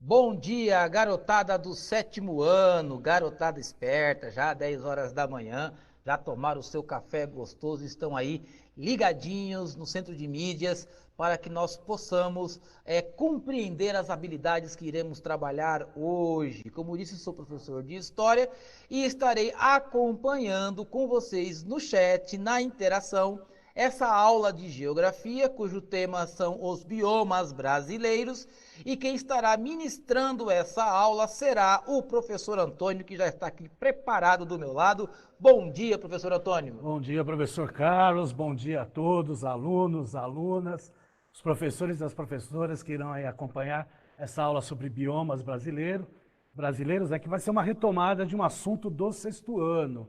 Bom dia, garotada do sétimo ano, garotada esperta, já 10 horas da manhã, já tomaram o seu café gostoso, estão aí ligadinhos no centro de mídias para que nós possamos compreender as habilidades que iremos trabalhar hoje. Como disse, sou professor de História e estarei acompanhando com vocês no chat, na interação, essa aula de Geografia, cujo tema são os biomas brasileiros, e quem estará ministrando essa aula será o professor Antônio, que já está aqui preparado do meu lado. Bom dia, professor Antônio. Bom dia, professor Carlos. Bom dia a todos, alunos, alunas, os professores e as professoras que irão aí acompanhar essa aula sobre biomas brasileiros, que vai ser uma retomada de um assunto do sexto ano.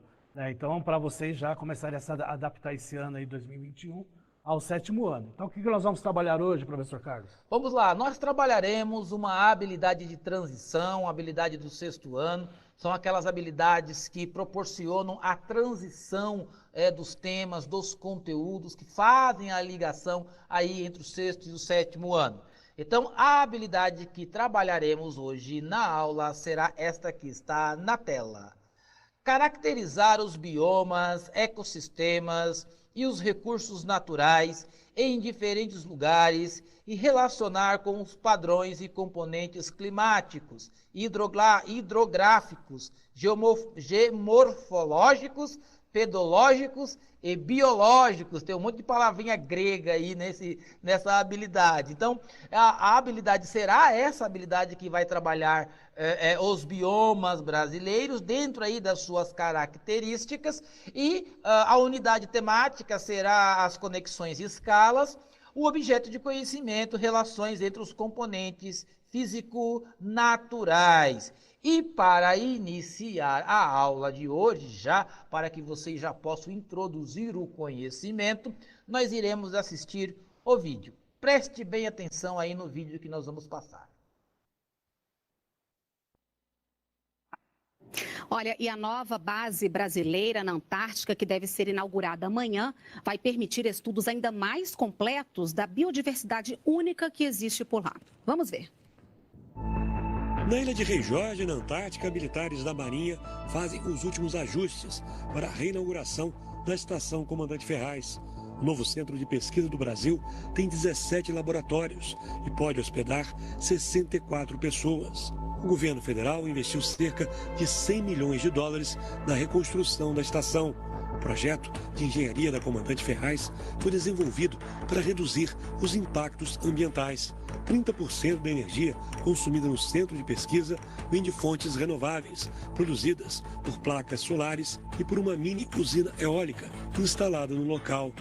Então, para vocês já começarem a se adaptar esse ano aí, 2021, ao sétimo ano. Então, o que nós vamos trabalhar hoje, professor Carlos? Vamos lá, nós trabalharemos uma habilidade de transição, habilidade do sexto ano. São aquelas habilidades que proporcionam a transição dos temas, dos conteúdos, que fazem a ligação aí entre o sexto e o sétimo ano. Então, a habilidade que trabalharemos hoje na aula será esta que está na tela. Caracterizar os biomas, ecossistemas e os recursos naturais em diferentes lugares e relacionar com os padrões e componentes climáticos, hidrográficos, geomorfológicos, pedológicos e biológicos. Tem um monte de palavrinha grega aí nessa habilidade. Então, a habilidade será essa habilidade que vai trabalhar os biomas brasileiros dentro aí das suas características, e a unidade temática será as conexões e escalas, o objeto de conhecimento, relações entre os componentes físico-naturais. E para iniciar a aula de hoje, já para que vocês já possam introduzir o conhecimento, nós iremos assistir o vídeo. Preste bem atenção aí no vídeo que nós vamos passar. Olha, e a nova base brasileira na Antártica, que deve ser inaugurada amanhã, vai permitir estudos ainda mais completos da biodiversidade única que existe por lá. Vamos ver. Na ilha de Rei Jorge, na Antártica, militares da Marinha fazem os últimos ajustes para a reinauguração da Estação Comandante Ferraz. O novo centro de pesquisa do Brasil tem 17 laboratórios e pode hospedar 64 pessoas. O governo federal investiu cerca de 100 milhões de dólares na reconstrução da estação. O projeto de engenharia da Comandante Ferraz foi desenvolvido para reduzir os impactos ambientais. 30% da energia consumida no centro de pesquisa vem de fontes renováveis, produzidas por placas solares e por uma mini usina eólica instalada no local.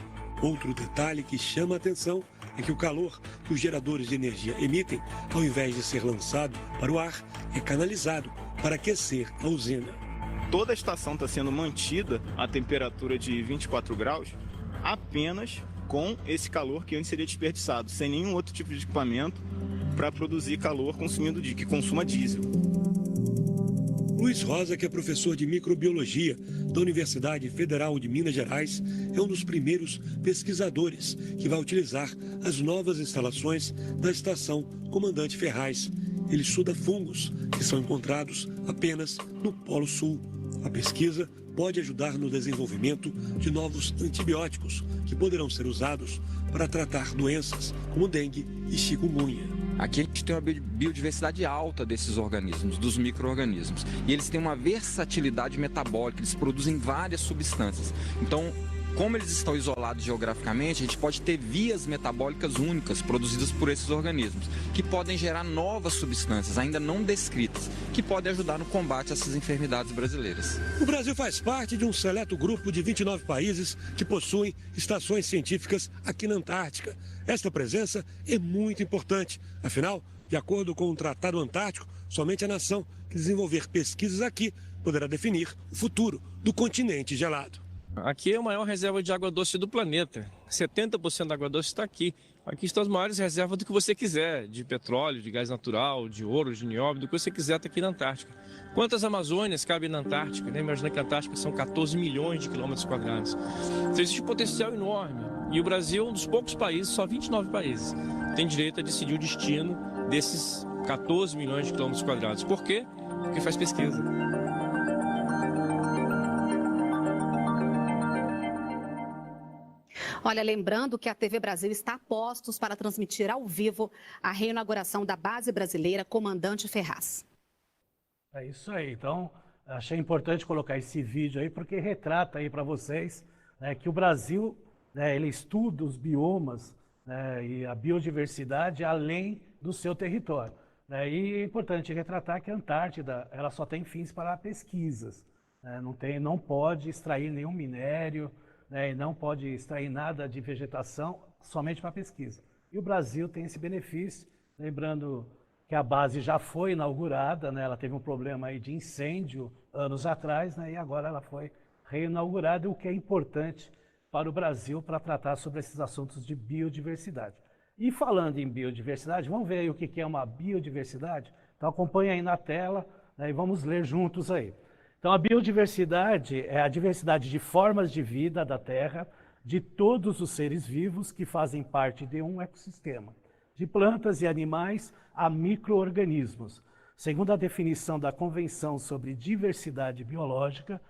Outro detalhe que chama a atenção é que o calor que os geradores de energia emitem, ao invés de ser lançado para o ar, é canalizado para aquecer a usina. Toda a estação está sendo mantida a temperatura de 24 graus apenas com esse calor que antes seria desperdiçado, sem nenhum outro tipo de equipamento para produzir calor que consuma diesel. Luiz Rosa, que é professor de microbiologia da Universidade Federal de Minas Gerais, é um dos primeiros pesquisadores que vai utilizar as novas instalações da Estação Comandante Ferraz. Ele estuda fungos que são encontrados apenas no Polo Sul. A pesquisa pode ajudar no desenvolvimento de novos antibióticos que poderão ser usados para tratar doenças como dengue e chikungunya. Aqui a gente tem uma biodiversidade alta desses organismos, dos micro-organismos. E eles têm uma versatilidade metabólica, eles produzem várias substâncias. Então, como eles estão isolados geograficamente, a gente pode ter vias metabólicas únicas produzidas por esses organismos, que podem gerar novas substâncias, ainda não descritas, que podem ajudar no combate a essas enfermidades brasileiras. O Brasil faz parte de um seleto grupo de 29 países que possuem estações científicas aqui na Antártica. Esta presença é muito importante. Afinal, de acordo com o Tratado Antártico, somente a nação que desenvolver pesquisas aqui poderá definir o futuro do continente gelado. Aqui é a maior reserva de água doce do planeta. 70% da água doce está aqui. Aqui estão as maiores reservas do que você quiser, de petróleo, de gás natural, de ouro, de nióbio, do que você quiser está aqui na Antártica. Quantas Amazônias cabem na Antártica? Imagina que a Antártica são 14 milhões de quilômetros quadrados. Então existe um potencial enorme. E o Brasil é um dos poucos países, só 29 países, tem direito a decidir o destino desses 14 milhões de quilômetros quadrados. Por quê? Porque faz pesquisa. Olha, lembrando que a TV Brasil está a postos para transmitir ao vivo a reinauguração da base brasileira Comandante Ferraz. É isso aí. Então, achei importante colocar esse vídeo aí, porque retrata aí para vocês, né, que o Brasil, né, ele estuda os biomas, né, e a biodiversidade além do seu território. Né, e é importante retratar que a Antártida ela só tem fins para pesquisas. Né, não pode extrair nenhum minério, né, e não pode extrair nada de vegetação somente para pesquisa. E o Brasil tem esse benefício, lembrando que a base já foi inaugurada, né, ela teve um problema aí de incêndio anos atrás, né, e agora ela foi reinaugurada, o que é importante para o Brasil para tratar sobre esses assuntos de biodiversidade. E falando em biodiversidade, vamos ver aí o que é uma biodiversidade? Então acompanha aí na tela, né, e vamos ler juntos aí. Então, a biodiversidade é a diversidade de formas de vida da Terra, de todos os seres vivos que fazem parte de um ecossistema, de plantas e animais a micro-organismos. Segundo a definição da Convenção sobre Diversidade Biológica,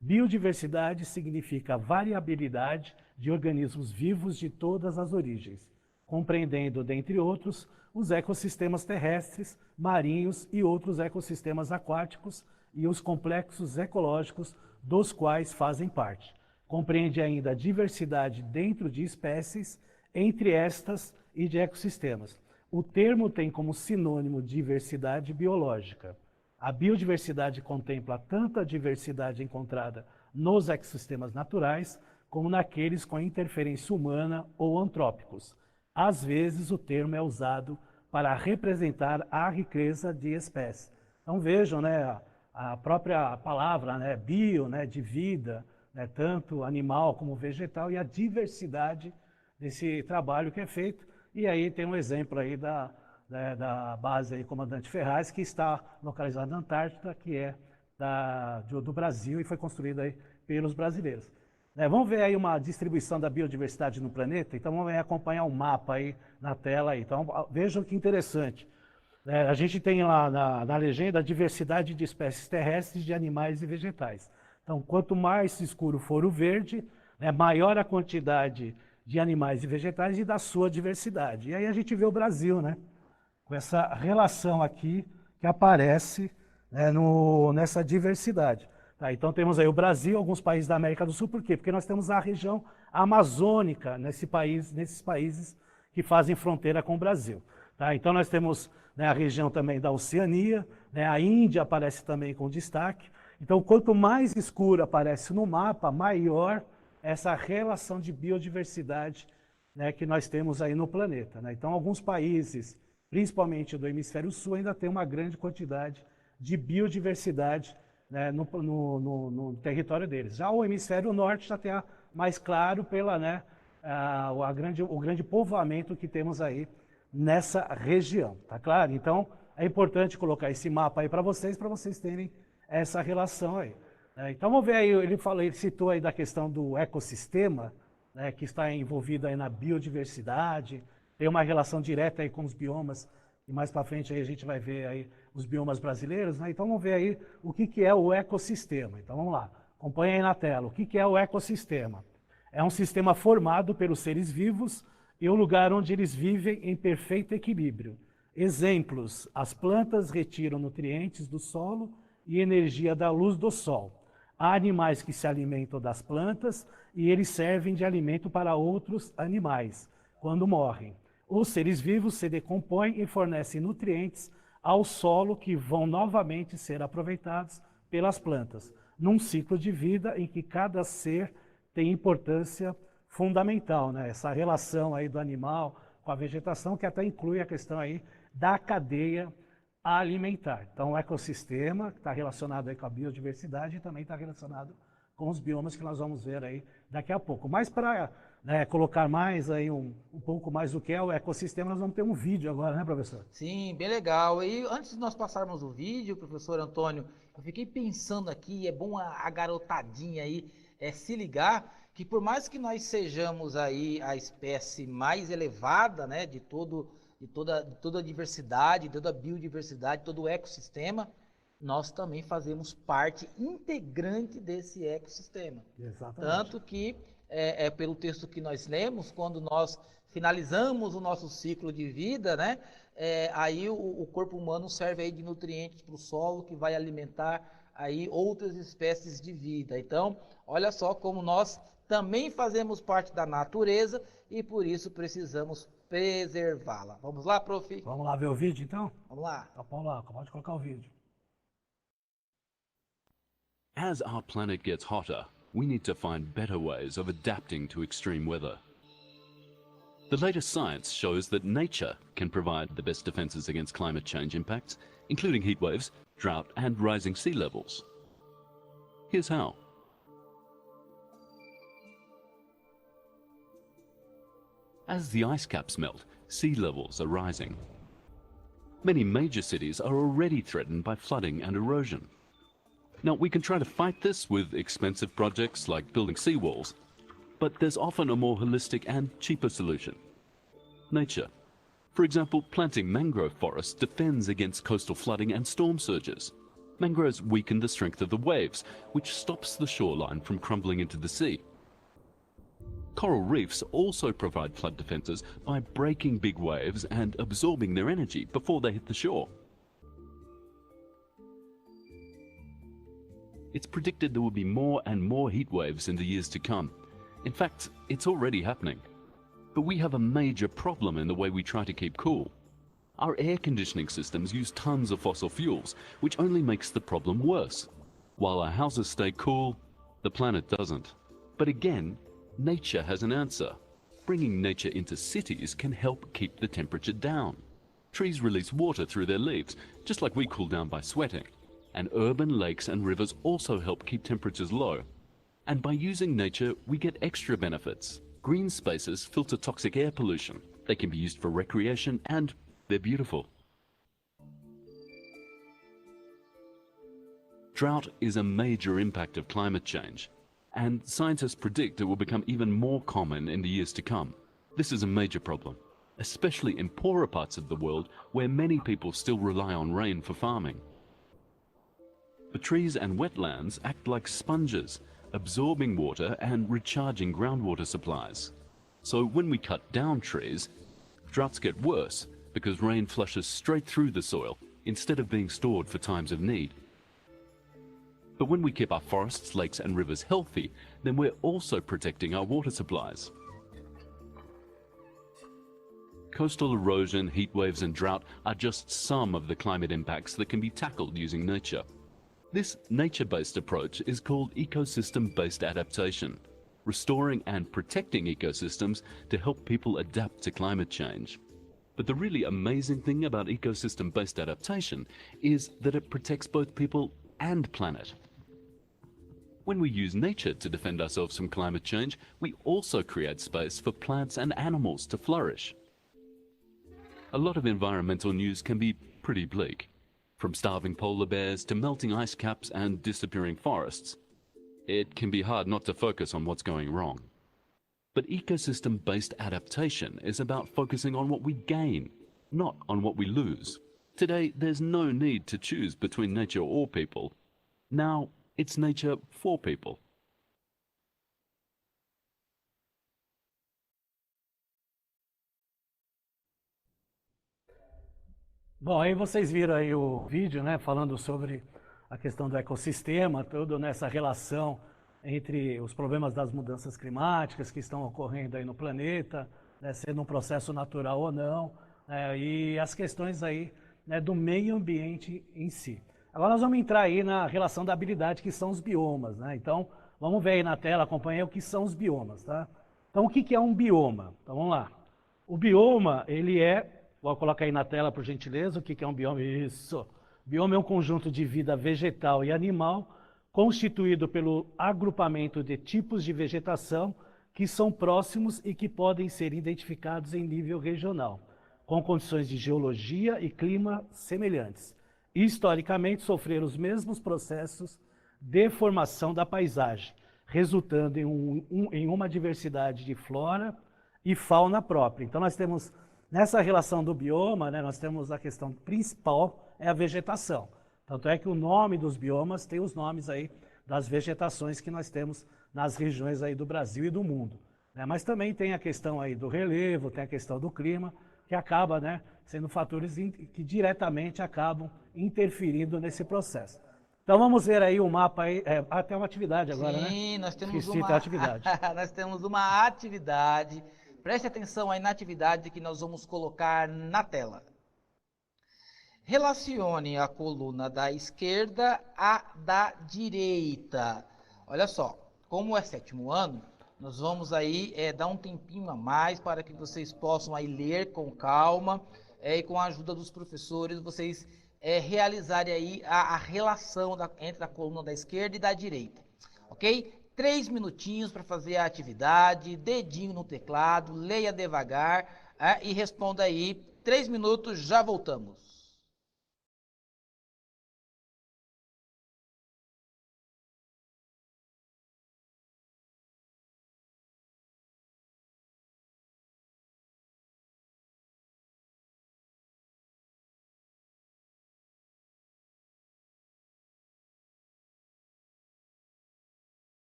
biodiversidade significa a variabilidade de organismos vivos de todas as origens, compreendendo, dentre outros, os ecossistemas terrestres, marinhos e outros ecossistemas aquáticos, e os complexos ecológicos dos quais fazem parte. Compreende ainda a diversidade dentro de espécies, entre estas e de ecossistemas. O termo tem como sinônimo diversidade biológica. A biodiversidade contempla tanto a diversidade encontrada nos ecossistemas naturais, como naqueles com interferência humana ou antrópicos. Às vezes, o termo é usado para representar a riqueza de espécies. Então vejam, né, a própria palavra, né, bio, né, de vida, né, tanto animal como vegetal, e a diversidade desse trabalho que é feito. E aí tem um exemplo aí da base aí, Comandante Ferraz, que está localizada na Antártida, que é do Brasil e foi construída aí pelos brasileiros. Vamos ver aí uma distribuição da biodiversidade no planeta? Então vamos acompanhar um mapa aí na tela. Aí. Então vejam que interessante. A gente tem lá na legenda a diversidade de espécies terrestres, de animais e vegetais. Então, quanto mais escuro for o verde, maior a quantidade de animais e vegetais e da sua diversidade. E aí a gente vê o Brasil, né, com essa relação aqui que aparece, né, nessa diversidade. Tá, então temos aí o Brasil, alguns países da América do Sul, por quê? Porque nós temos a região amazônica nesses países que fazem fronteira com o Brasil. Tá, então nós temos, né, a região também da Oceania, né, a Índia aparece também com destaque. Então, quanto mais escuro aparece no mapa, maior essa relação de biodiversidade, né, que nós temos aí no planeta. Né? Então, alguns países, principalmente do hemisfério sul, ainda tem uma grande quantidade de biodiversidade, né, no território deles. Já o hemisfério norte já tem mais claro pela, né, o grande povoamento que temos aí nessa região, tá claro? Então, é importante colocar esse mapa aí para vocês terem essa relação aí. Então, vamos ver aí, ele citou aí da questão do ecossistema, né, que está envolvido aí na biodiversidade, tem uma relação direta aí com os biomas, e mais para frente aí a gente vai ver aí os biomas brasileiros, né? Então, vamos ver aí o que é o ecossistema. Então, vamos lá, acompanha aí na tela. O que é o ecossistema? É um sistema formado pelos seres vivos e um lugar onde eles vivem em perfeito equilíbrio. Exemplos: as plantas retiram nutrientes do solo e energia da luz do sol. Há animais que se alimentam das plantas e eles servem de alimento para outros animais quando morrem. Os seres vivos se decompõem e fornecem nutrientes ao solo que vão novamente ser aproveitados pelas plantas, num ciclo de vida em que cada ser tem importância fundamental, né? Essa relação aí do animal com a vegetação, que até inclui a questão aí da cadeia alimentar. Então, o ecossistema está relacionado aí com a biodiversidade e também está relacionado com os biomas que nós vamos ver aí daqui a pouco. Mas para, né, colocar mais aí um pouco mais do que é o ecossistema, nós vamos ter um vídeo agora, né, professor? Sim, bem legal. E antes de nós passarmos o vídeo, professor Antônio, eu fiquei pensando aqui, é bom a garotadinha aí se ligar, que por mais que nós sejamos aí a espécie mais elevada, né, de todo de toda a diversidade, toda a biodiversidade, todo o ecossistema, nós também fazemos parte integrante desse ecossistema. Exatamente. Tanto que, pelo texto que nós lemos, quando nós finalizamos o nosso ciclo de vida, né, aí o corpo humano serve aí de nutrientes para o solo, que vai alimentar aí outras espécies de vida. Então, olha só como nós também fazemos parte da natureza e por isso precisamos preservá-la. Vamos lá, prof? Vamos lá ver o vídeo, então? Vamos lá. Então, Paulo, pode colocar o vídeo. As our planet gets hotter, we need to find better ways of adapting to extreme weather. The latest science shows that nature can provide the best defenses against climate change impacts, including heat waves, drought, and rising sea levels. Here's how. As the ice caps melt, sea levels are rising. Many major cities are already threatened by flooding and erosion. Now, we can try to fight this with expensive projects like building seawalls, but there's often a more holistic and cheaper solution. Nature. For example, planting mangrove forests defends against coastal flooding and storm surges. Mangroves weaken the strength of the waves, which stops the shoreline from crumbling into the sea. Coral reefs also provide flood defenses by breaking big waves and absorbing their energy before they hit the shore. It's predicted there will be more and more heat waves in the years to come. In fact, it's already happening. But we have a major problem in the way we try to keep cool. Our air conditioning systems use tons of fossil fuels, which only makes the problem worse. While our houses stay cool, the planet doesn't. But again, nature has an answer. Bringing nature into cities can help keep the temperature down. Trees release water through their leaves, just like we cool down by sweating. And urban lakes and rivers also help keep temperatures low. And by using nature, we get extra benefits. Green spaces filter toxic air pollution. They can be used for recreation and they're beautiful. Drought is a major impact of climate change, and scientists predict it will become even more common in the years to come. This is a major problem, especially in poorer parts of the world where many people still rely on rain for farming. The trees and wetlands act like sponges, absorbing water and recharging groundwater supplies. So when we cut down trees, droughts get worse because rain flushes straight through the soil instead of being stored for times of need. But when we keep our forests, lakes and rivers healthy, then we're also protecting our water supplies. Coastal erosion, heat waves and drought are just some of the climate impacts that can be tackled using nature. This nature-based approach is called ecosystem-based adaptation, restoring and protecting ecosystems to help people adapt to climate change. But the really amazing thing about ecosystem-based adaptation is that it protects both people and planet. When we use nature to defend ourselves from climate change, we also create space for plants and animals to flourish. A lot of environmental news can be pretty bleak. From starving polar bears to melting ice caps and disappearing forests, it can be hard not to focus on what's going wrong. But ecosystem-based adaptation is about focusing on what we gain, not on what we lose. Today, there's no need to choose between nature or people. Now, it's nature for people. Bom, aí vocês viram aí o vídeo, né, falando sobre a questão do ecossistema, tudo nessa relação entre os problemas das mudanças climáticas que estão ocorrendo aí no planeta, né, sendo um processo natural ou não, né, e as questões aí, né, do meio ambiente em si. Agora nós vamos entrar aí na relação da habilidade, que são os biomas, né? Então, vamos ver aí na tela, acompanhar o que são os biomas, tá? Então, o que é um bioma? Então, vamos lá. O bioma, ele vou colocar aí na tela, por gentileza, o que é um bioma? Isso. Bioma é um conjunto de vida vegetal e animal constituído pelo agrupamento de tipos de vegetação que são próximos e que podem ser identificados em nível regional, com condições de geologia e clima semelhantes. Historicamente, sofreram os mesmos processos de formação da paisagem, resultando em uma diversidade de flora e fauna própria. Então, nós temos Nessa relação do bioma, né, nós temos a questão principal, é a vegetação. Tanto é que o nome dos biomas tem os nomes aí das vegetações que nós temos nas regiões aí do Brasil e do mundo. Né? Mas também tem a questão aí do relevo, tem a questão do clima, que acaba, né, sendo fatores que diretamente acabam interferindo nesse processo. Então vamos ver aí o mapa aí, até uma atividade agora, né? Sim, nós temos Esqueci uma da atividade. nós temos uma atividade. Preste atenção aí na atividade que nós vamos colocar na tela. Relacione a coluna da esquerda à da direita. Olha só, como é 7º ano, nós vamos aí dar um tempinho a mais para que vocês possam aí ler com calma e com a ajuda dos professores, vocês realizarem aí a relação entre a coluna da esquerda e da direita, ok? 3 minutinhos para fazer a atividade, dedinho no teclado, leia devagar e responda aí. 3 minutos, já voltamos.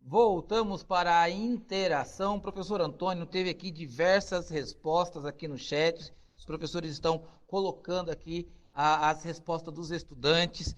Voltamos para a interação. O professor Antônio teve aqui diversas respostas aqui no chat. Os professores estão colocando aqui as respostas dos estudantes.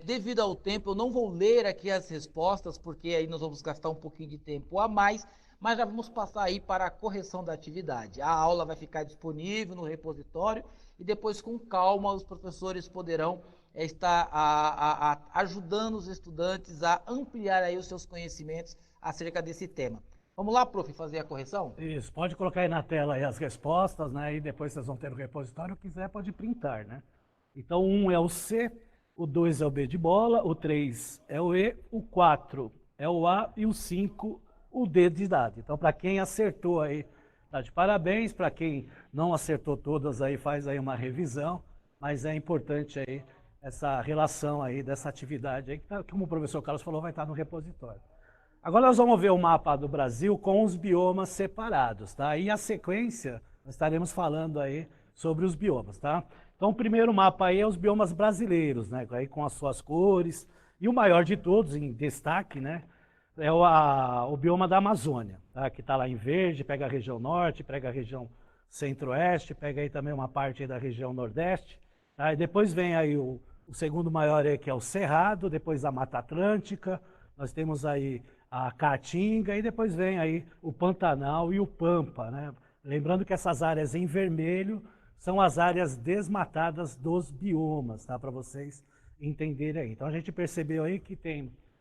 Devido ao tempo, eu não vou ler aqui as respostas, porque aí nós vamos gastar um pouquinho de tempo a mais, mas já vamos passar aí para a correção da atividade. A aula vai ficar disponível no repositório e depois, com calma, os professores poderão está ajudando os estudantes a ampliar aí os seus conhecimentos acerca desse tema. Vamos lá, prof, fazer a correção? Isso, pode colocar aí na tela aí as respostas, né? E depois vocês vão ter no repositório, se quiser pode printar, né? Então, o 1 é o C, o 2 é o B de bola, o 3 é o E, o 4 é o A e o 5 o D de dado. Então, para quem acertou aí, tá de parabéns. Para quem não acertou todas aí, faz aí uma revisão. mas é importante aí essa relação aí dessa atividade aí, que como o professor Carlos falou, vai estar no repositório. Agora nós vamos ver o mapa do Brasil com os biomas separados, tá? E a sequência, nós estaremos falando aí sobre os biomas, tá? Então o primeiro mapa aí é os biomas brasileiros, né? Aí com as suas cores, e o maior de todos, em destaque, né? É o bioma da Amazônia, tá? Que está lá em verde, pega a região norte, pega a região centro-oeste, pega aí também uma parte da região nordeste, tá? E depois vem aí o segundo maior aí, que é o Cerrado, depois a Mata Atlântica, nós temos aí a Caatinga, e depois vem aí o Pantanal e o Pampa, né? Lembrando que essas áreas em vermelho são as áreas desmatadas dos biomas, tá? Para vocês entenderem aí. Então a gente percebeu aí que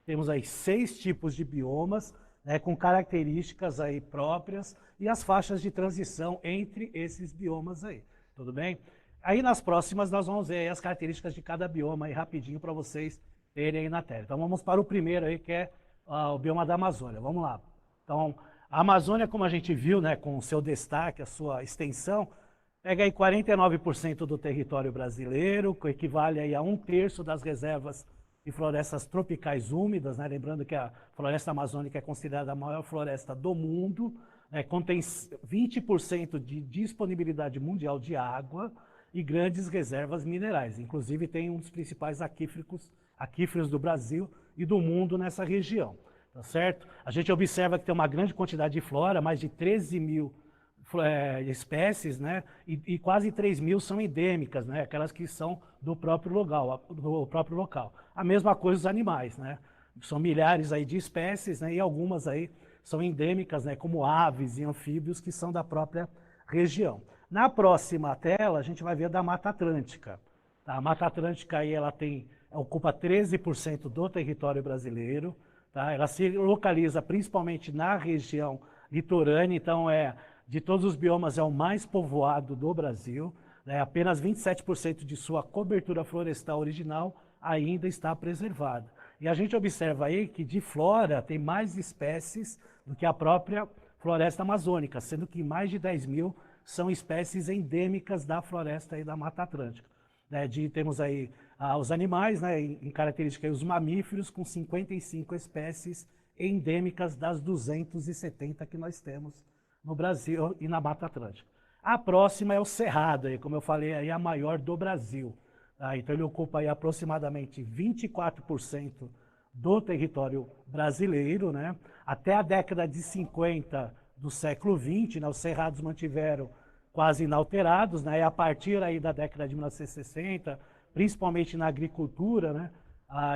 temos aí 6 tipos de biomas, né, com características aí próprias e as faixas de transição entre esses biomas aí, tudo bem? Aí nas próximas nós vamos ver aí as características de cada bioma aí rapidinho para vocês terem aí na tela. Então vamos para o primeiro aí, que é o bioma da Amazônia. Vamos lá. Então a Amazônia, como a gente viu, né, com o seu destaque, a sua extensão, pega aí 49% do território brasileiro, que equivale aí a 1/3 das reservas de florestas tropicais úmidas, né? Lembrando que a floresta amazônica é considerada a maior floresta do mundo, né? Contém 20% de disponibilidade mundial de água e grandes reservas minerais. Inclusive tem um dos principais aquíferos do Brasil e do mundo nessa região, tá certo? A gente observa que tem uma grande quantidade de flora, mais de 13 mil espécies, né? E quase 3 mil são endêmicas, né? Aquelas que são do próprio local. A mesma coisa os animais, né? São milhares aí de espécies, né? E algumas aí são endêmicas, né? Como aves e anfíbios que são da própria região. Na próxima tela a gente vai ver da Mata Atlântica. Tá? A Mata Atlântica aí ocupa 13% do território brasileiro, tá? Ela se localiza principalmente na região litorânea, então de todos os biomas é o mais povoado do Brasil, né? Apenas 27% de sua cobertura florestal original ainda está preservada. E a gente observa aí que de flora tem mais espécies do que a própria floresta amazônica, sendo que mais de 10 mil são espécies endêmicas da floresta e da Mata Atlântica. Né? Temos aí os animais, né? Em característica aí, os mamíferos, com 55 espécies endêmicas das 270 que nós temos no Brasil e na Mata Atlântica. A próxima é o Cerrado, aí, como eu falei, aí, a maior do Brasil. Tá? Então ele ocupa aí aproximadamente 24% do território brasileiro, né? Até a década de 50 do século XX, né? Os cerrados mantiveram quase inalterados, né? E a partir aí da década de 1960, principalmente na agricultura, né?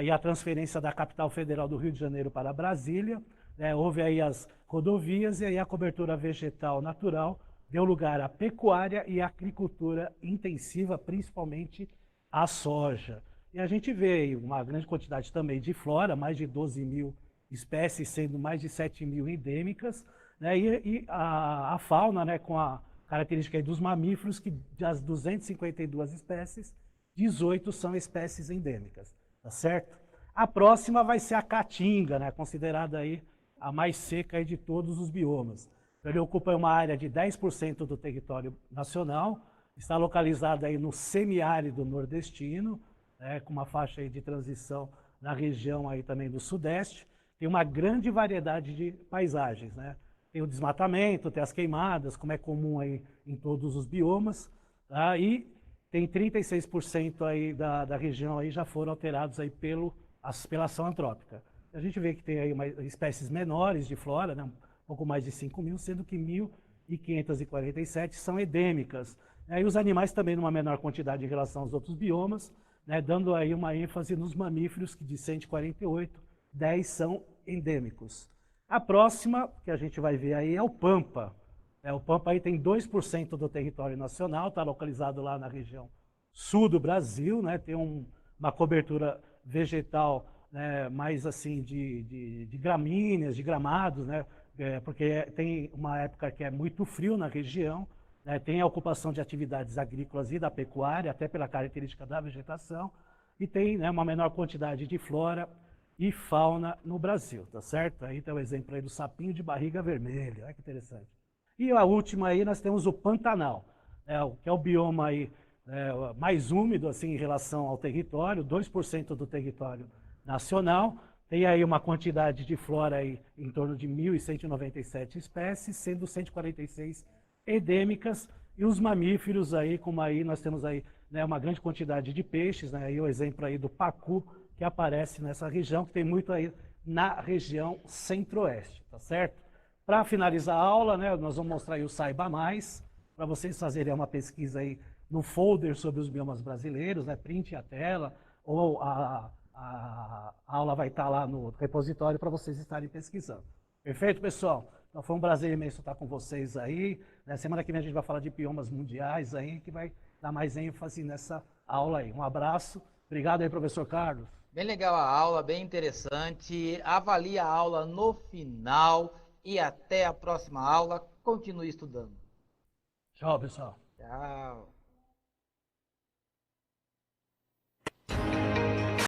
E a transferência da capital federal do Rio de Janeiro para Brasília, né? Houve aí as rodovias e aí a cobertura vegetal natural deu lugar à pecuária e à agricultura intensiva, principalmente a soja. E a gente vê aí uma grande quantidade também de flora, mais de 12 mil espécies, sendo mais de 7 mil endêmicas, né? E a fauna, né, com a característica aí dos mamíferos, que das 252 espécies, 18 são espécies endêmicas, tá certo? A próxima vai ser a Caatinga, né, considerada aí a mais seca aí de todos os biomas. Ele ocupa uma área de 10% do território nacional, está localizada aí no semiárido nordestino, né, com uma faixa aí de transição na região aí também do sudeste. Tem uma grande variedade de paisagens, né? Tem o desmatamento, tem as queimadas, como é comum aí em todos os biomas, tá? E tem 36% aí da região aí já foram alterados aí pela ação antrópica. A gente vê que tem aí espécies menores de flora, né? Um pouco mais de 5 mil, sendo que 1.547 são endêmicas. E os animais também numa menor quantidade em relação aos outros biomas, né? Dando aí uma ênfase nos mamíferos, que de 148, 10 são endêmicos. A próxima que a gente vai ver aí é o Pampa. O Pampa aí tem 2% do território nacional, está localizado lá na região sul do Brasil, né? Tem uma cobertura vegetal, né, mais assim de gramíneas, de gramados, né? Porque tem uma época que é muito frio na região, né? Tem a ocupação de atividades agrícolas e da pecuária, até pela característica da vegetação, e tem, né, uma menor quantidade de flora e fauna no Brasil, tá certo? Aí tem o exemplo aí do sapinho de barriga vermelha, olha que interessante. E a última aí nós temos o Pantanal, que é o bioma aí mais úmido assim, em relação ao território, 2% do território nacional. Tem aí uma quantidade de flora aí, em torno de 1.197 espécies, sendo 146 endêmicas, e os mamíferos aí, como aí nós temos aí, né, uma grande quantidade de peixes, né, aí o exemplo aí do pacu, que aparece nessa região, que tem muito aí na região centro-oeste, tá certo? Para finalizar a aula, né, nós vamos mostrar aí o Saiba Mais, para vocês fazerem uma pesquisa aí no folder sobre os biomas brasileiros, né, print a tela, ou a aula vai estar lá no repositório para vocês estarem pesquisando. Perfeito, pessoal? Então foi um prazer imenso estar com vocês aí. Na semana que vem a gente vai falar de biomas mundiais aí, que vai dar mais ênfase nessa aula aí. Um abraço. Obrigado aí, professor Carlos. Bem legal a aula, bem interessante. Avalie a aula no final e até a próxima aula. Continue estudando. Tchau, pessoal. Tchau.